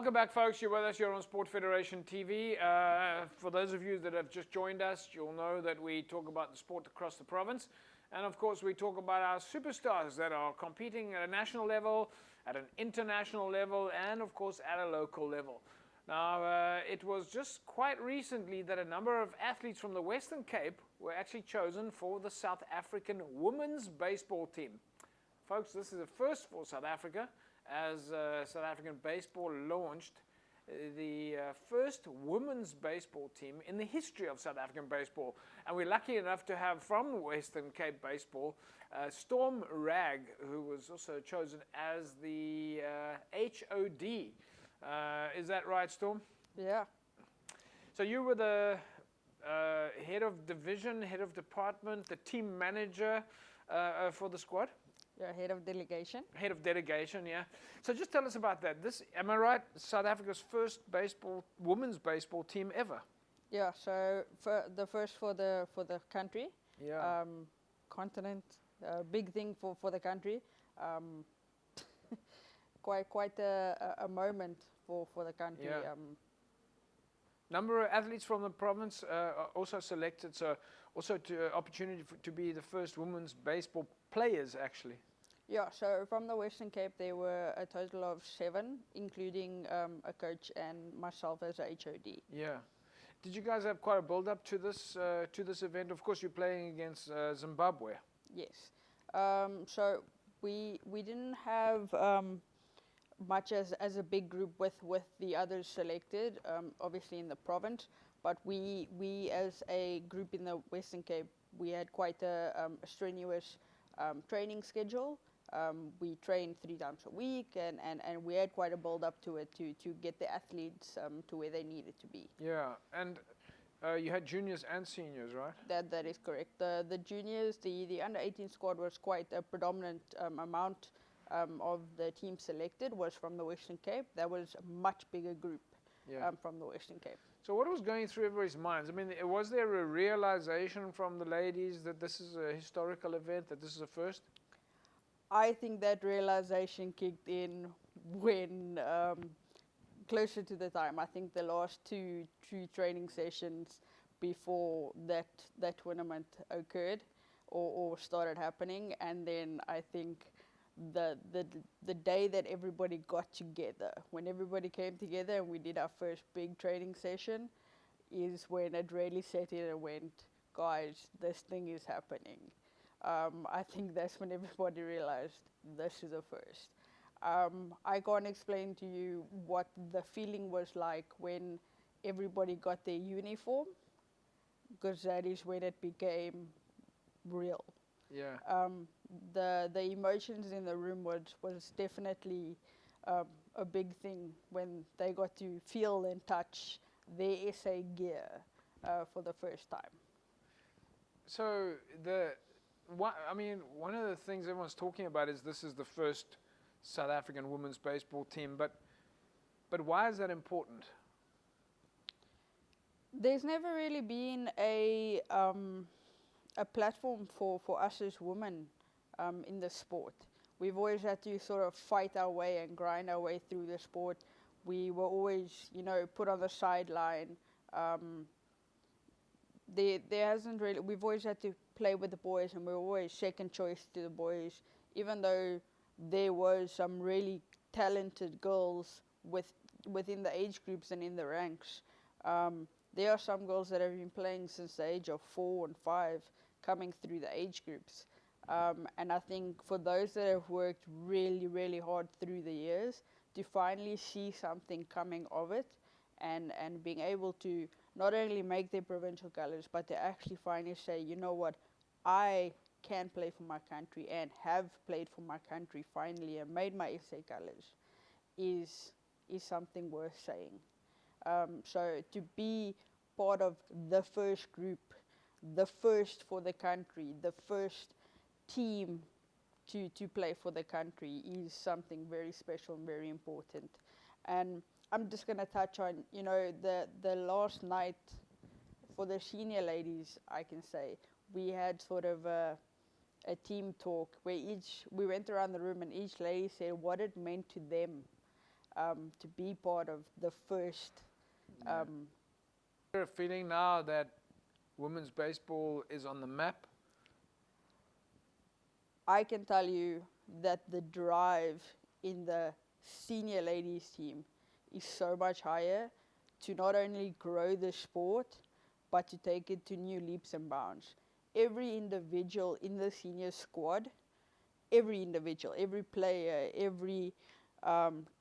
Welcome back, folks. You're with us here on Sport Federation TV. For those of you that have just joined us, you'll know that we talk about the sport across the province. And of course, we talk about our superstars that are competing at a national level, at an international level, and of course, at a local level. Now, it was just quite recently that a number of athletes from the Western Cape were actually chosen for the South African women's baseball team. Folks, this is a first for South Africa, as South African baseball launched the first women's baseball team in the history of South African baseball. And we're lucky enough to have from Western Cape Baseball, Storm Rag, who was also chosen as the HOD. Is that right, Storm? Yeah. So you were the head of division, head of department, the team manager for the squad? Yeah, head of delegation. Head of delegation, yeah. So just tell us about that. This, am I right, South Africa's first women's baseball team ever? Yeah, so the first for the country. Yeah. Continent, big thing for the country. Quite a moment for the country. Yeah. Number of athletes from the province are also selected, so also opportunity to be the first women's baseball players, actually. Yeah, so from the Western Cape there were a total of 7, including a coach and myself as a HOD. Yeah. Did you guys have quite a build-up to this event? Of course, you're playing against Zimbabwe. Yes. So we didn't have much as a big group with the others selected, obviously in the province, but we as a group in the Western Cape, we had quite a strenuous training schedule. We trained 3 times a week, and we had quite a build up to it to get the athletes to where they needed to be. Yeah, and you had juniors and seniors, right? That is correct. The juniors, the under 18 squad was quite a predominant amount of the team selected was from the Western Cape. That was a much bigger group from the Western Cape. So what was going through everybody's minds? I mean, was there a realization from the ladies that this is a historical event, that this is a first? I think that realization kicked in when closer to the time. I think the last 2 training sessions before that tournament occurred or started happening, and then I think the day that everybody got together, when everybody came together and we did our first big training session, is when it really set in and went, guys, this thing is happening. I think that's when everybody realized this is a first. I can't explain to you what the feeling was like when everybody got their uniform, because that is when it became real. Yeah. The emotions in the room was definitely a big thing when they got to feel and touch their SA gear for the first time. So one of the things everyone's talking about is this is the first South African women's baseball team, but why is that important? There's never really been a platform for us as women in the sport. We've always had to sort of fight our way and grind our way through the sport. We were always, put on the sideline. There hasn't really, we've always had to play with the boys, and we're always second choice to the boys, even though there was some really talented girls within the age groups and in the ranks. There are some girls that have been playing since the age of 4 and 5, coming through the age groups. And I think for those that have worked really, really hard through the years, to finally see something coming of it, and being able to not only make their provincial colors, but to actually finally say, you know what, I can play for my country and have played for my country finally and made my SA colors, is something worth saying. So to be part of the first group, the first for the country, the first team to play for the country is something very special and very important. And I'm just going to touch on, the last night for the senior ladies, I can say, we had sort of a team talk where we went around the room and each lady said what it meant to them to be part of the first. A feeling now that women's baseball is on the map? I can tell you that the drive in the senior ladies team is so much higher to not only grow the sport, but to take it to new leaps and bounds. Every individual in the senior squad, every individual, every player, every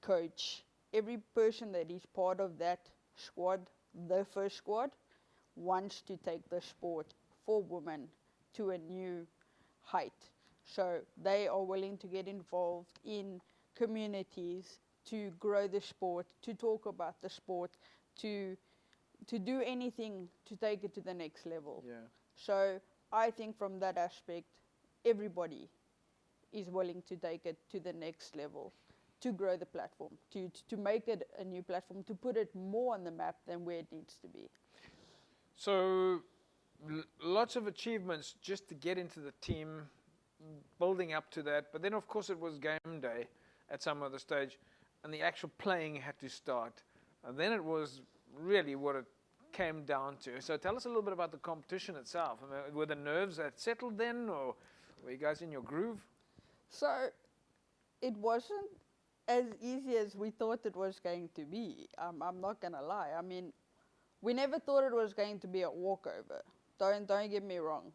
coach, every person that is part of that squad, the first squad, wants to take the sport for women to a new height. So they are willing to get involved in communities to grow the sport, to talk about the sport, to do anything to take it to the next level. Yeah. So I think from that aspect, everybody is willing to take it to the next level, to grow the platform, to make it a new platform, to put it more on the map than where it needs to be. So lots of achievements just to get into the team, building up to that. But then, of course, it was game day at some other stage, and the actual playing had to start. And then it was really what it came down to. So tell us a little bit about the competition itself. I mean, were the nerves that settled then, or were you guys in your groove? So it wasn't as easy as we thought it was going to be. I'm not going to lie. I mean, we never thought it was going to be a walkover. Don't get me wrong.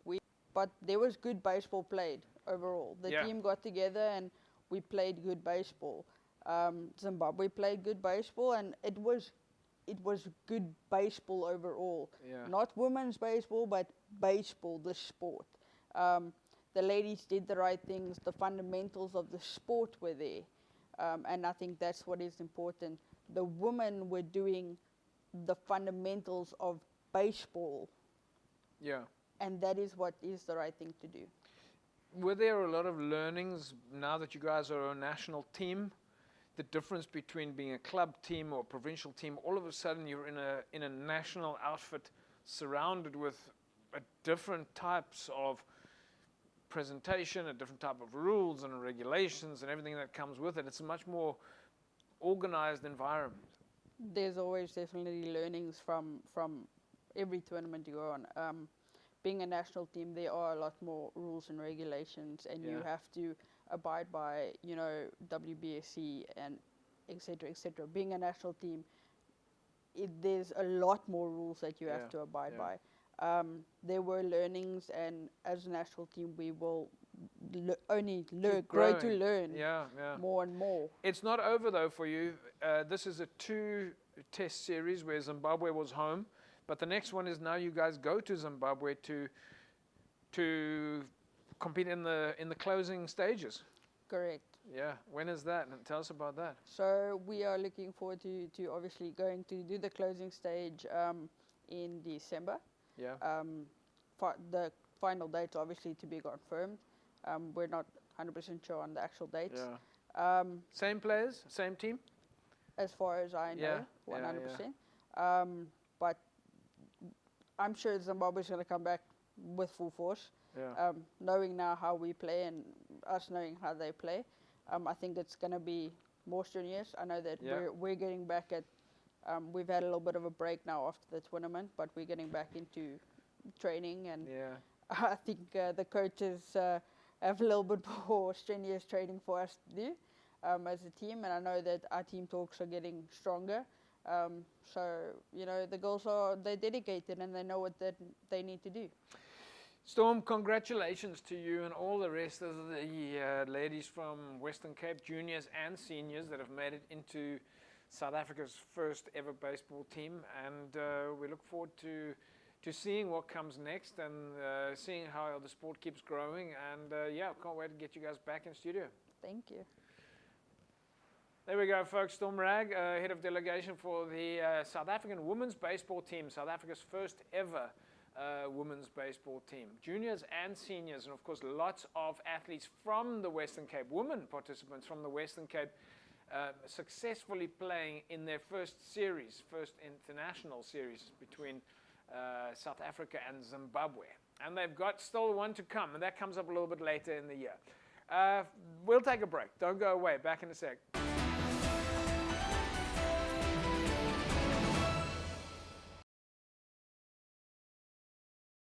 But there was good baseball played overall. The team got together and we played good baseball. Zimbabwe played good baseball, and it was good baseball overall. Yeah. Not women's baseball, but baseball, the sport. The ladies did the right things. The fundamentals of the sport were there. And I think that's what is important. The women were doing the fundamentals of baseball. Yeah. And that is what is the right thing to do. Were there a lot of learnings now that you guys are a national team? The difference between being a club team or a provincial team, all of a sudden you're in a national outfit surrounded with different types of presentation, a different type of rules and regulations and everything that comes with it. It's a much more organized environment. There's always definitely learnings from every tournament you go on. Being a national team, there are a lot more rules and regulations, and you have to abide by, WBSC and etc. etc. Being a national team, there's a lot more rules that you have to abide by. There were learnings, and as a national team, we will only grow to learn more and more. It's not over though for you. This is a 2-test series where Zimbabwe was home. But the next one is now you guys go to Zimbabwe to compete in the closing stages. Correct. Yeah. When is that? And tell us about that. So we are looking forward to obviously going to do the closing stage in December. Yeah. The final date's obviously to be confirmed. We're not 100% sure on the actual dates. Yeah. Same players, same team? As far as I know, 100%. But I'm sure Zimbabwe's going to come back with full force. Yeah. Knowing now how we play and us knowing how they play, I think it's going to be more strenuous. I know that we're getting back at. We've had a little bit of a break now after the tournament, but we're getting back into training, and I think the coaches have a little bit more strenuous training for us to do as a team, and I know that our team talks are getting stronger. So, the girls they're dedicated and they know what they need to do. Storm, congratulations to you and all the rest of the ladies from Western Cape, juniors and seniors, that have made it into South Africa's first ever baseball team. And we look forward to seeing what comes next and seeing how the sport keeps growing. And can't wait to get you guys back in studio. Thank you. There we go, folks. Storm Rag, head of delegation for the South African women's baseball team, South Africa's first ever women's baseball team. Juniors and seniors, and of course lots of athletes from the Western Cape, women participants from the Western Cape, successfully playing in their first international series between South Africa and Zimbabwe. And they've got still one to come, and that comes up a little bit later in the year. We'll take a break. Don't go away. Back in a sec.